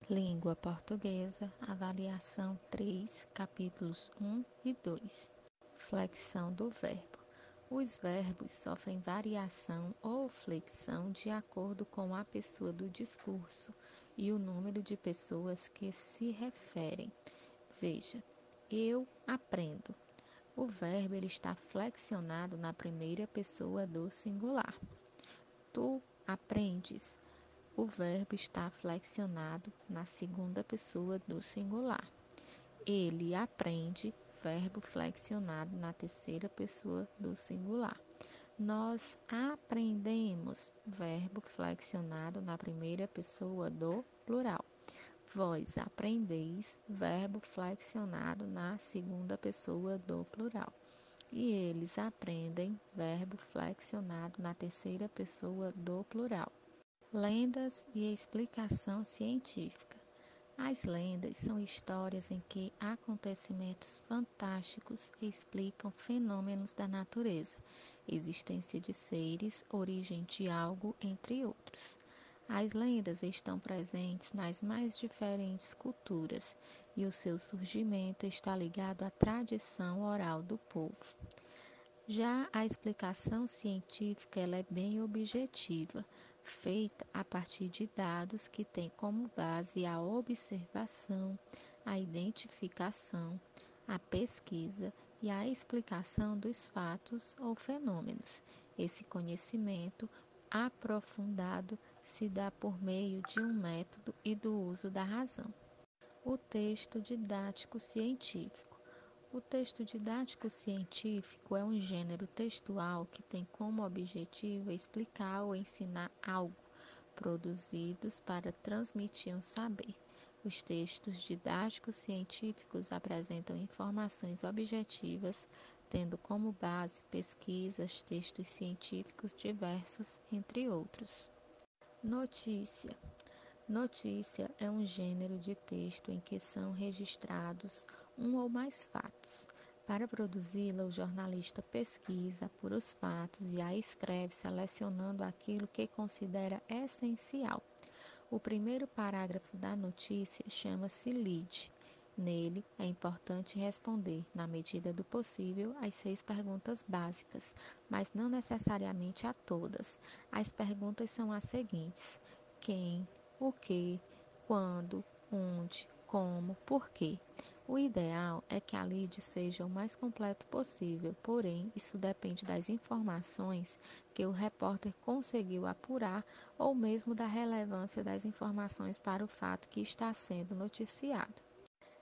Língua portuguesa, avaliação 3, capítulos 1 e 2. Flexão do verbo. Os verbos sofrem variação ou flexão de acordo com a pessoa do discurso e o número de pessoas que se referem. Veja, eu aprendo. O verbo ele está flexionado na primeira pessoa do singular. Tu aprendes. O verbo está flexionado na segunda pessoa do singular. Ele aprende, verbo flexionado na terceira pessoa do singular. Nós aprendemos, verbo flexionado na primeira pessoa do plural. Vós aprendeis, verbo flexionado na segunda pessoa do plural. E eles aprendem, verbo flexionado na terceira pessoa do plural. Lendas e explicação científica. As lendas são histórias em que acontecimentos fantásticos explicam fenômenos da natureza, existência de seres, origem de algo, entre outros. As lendas estão presentes nas mais diferentes culturas e o seu surgimento está ligado à tradição oral do povo. Já a explicação científica ela é bem objetiva, feita a partir de dados que têm como base a observação, a identificação, a pesquisa e a explicação dos fatos ou fenômenos. Esse conhecimento aprofundado se dá por meio de um método e do uso da razão. O texto didático científico. O texto didático científico é um gênero textual que tem como objetivo explicar ou ensinar algo, produzidos para transmitir um saber. Os textos didáticos científicos apresentam informações objetivas, tendo como base pesquisas, textos científicos diversos, entre outros. Notícia. Notícia é um gênero de texto em que são registrados um ou mais fatos. Para produzi-la, o jornalista pesquisa, apura os fatos e a escreve selecionando aquilo que considera essencial. O primeiro parágrafo da notícia chama-se lead. Nele, é importante responder, na medida do possível, as 6 perguntas básicas, mas não necessariamente a todas. As perguntas são as seguintes: quem, o que, quando, onde, como, por quê. O ideal é que a lead seja o mais completo possível, porém, isso depende das informações que o repórter conseguiu apurar ou mesmo da relevância das informações para o fato que está sendo noticiado.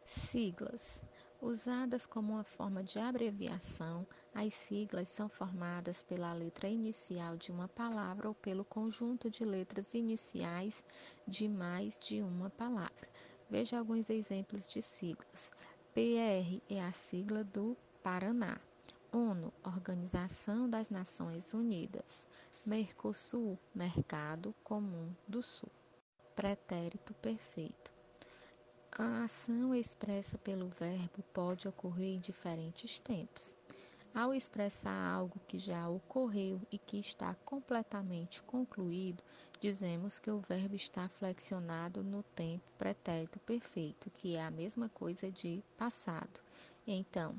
Siglas. Usadas como uma forma de abreviação, as siglas são formadas pela letra inicial de uma palavra ou pelo conjunto de letras iniciais de mais de uma palavra. Veja alguns exemplos de siglas. PR é a sigla do Paraná. ONU, Organização das Nações Unidas. Mercosul, Mercado Comum do Sul. Pretérito perfeito. A ação expressa pelo verbo pode ocorrer em diferentes tempos. Ao expressar algo que já ocorreu e que está completamente concluído, dizemos que o verbo está flexionado no tempo pretérito perfeito, que é a mesma coisa de passado. Então,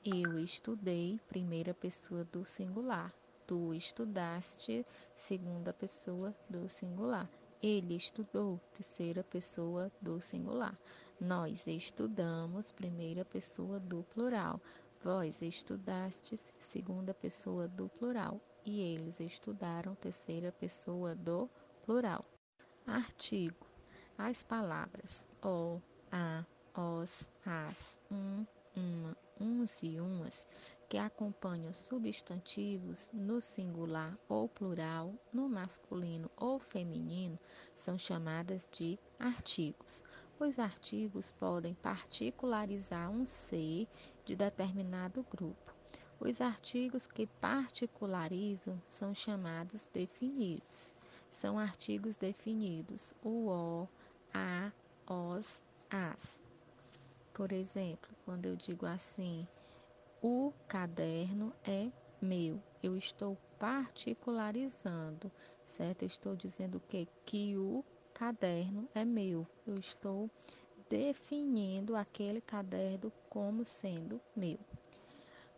eu estudei, primeira pessoa do singular. Tu estudaste, segunda pessoa do singular. Ele estudou, terceira pessoa do singular. Nós estudamos, primeira pessoa do plural. Vós estudastes, segunda pessoa do plural. E eles estudaram, terceira pessoa do plural. Artigo. As palavras o, a, os, as, uma, uns e umas que acompanham substantivos no singular ou plural, no masculino ou feminino, são chamadas de artigos. Os artigos podem particularizar um ser de determinado grupo. Os artigos que particularizam são chamados definidos. São artigos definidos o, a, os, as. Por exemplo, quando eu digo assim, o caderno é meu, eu estou particularizando, certo? Eu estou dizendo que o caderno é meu. Eu estou definindo aquele caderno como sendo meu.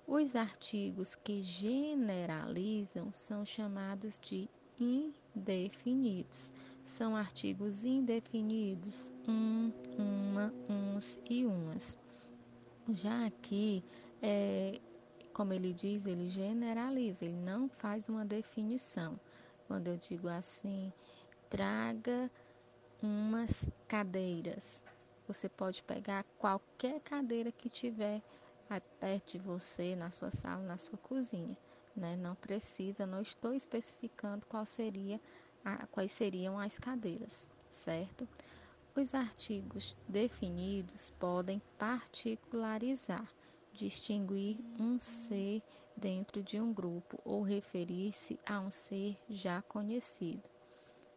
Os artigos que generalizam são chamados de indefinidos. São artigos indefinidos, uma, uns e umas. Já aqui, como ele diz, ele generaliza, ele não faz uma definição. Quando eu digo assim, traga umas cadeiras. Você pode pegar qualquer cadeira que tiver perto de você, na sua sala, na sua cozinha. Né? Não precisa, não estou especificando quais seriam as cadeiras, certo? Os artigos definidos podem particularizar, distinguir um ser dentro de um grupo ou referir-se a um ser já conhecido.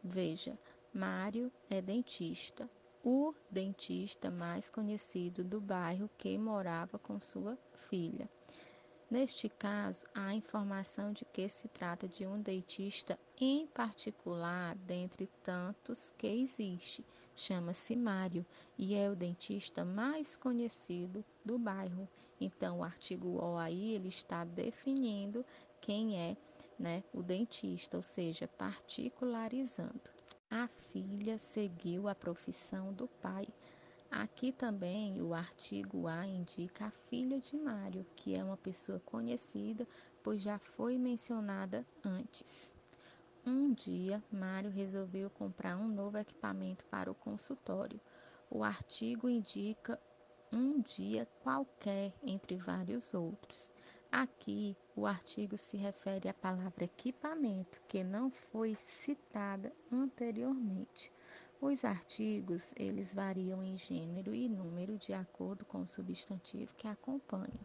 Veja, Mário é dentista, o dentista mais conhecido do bairro que morava com sua filha. Neste caso, há informação de que se trata de um dentista em particular dentre tantos que existe. Chama-se Mário e é o dentista mais conhecido do bairro. Então, o artigo O aí ele está definindo quem é, né, o dentista, ou seja, particularizando. A filha seguiu a profissão do pai. Aqui também o artigo A indica a filha de Mário, que é uma pessoa conhecida, pois já foi mencionada antes. Um dia, Mário resolveu comprar um novo equipamento para o consultório. O artigo indica um dia qualquer entre vários outros. Aqui, o artigo se refere à palavra equipamento, que não foi citada anteriormente. Os artigos, eles variam em gênero e número de acordo com o substantivo que acompanha.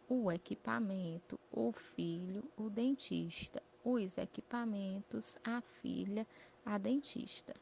O equipamento, o filho, o dentista. Os equipamentos, a filha, a dentista.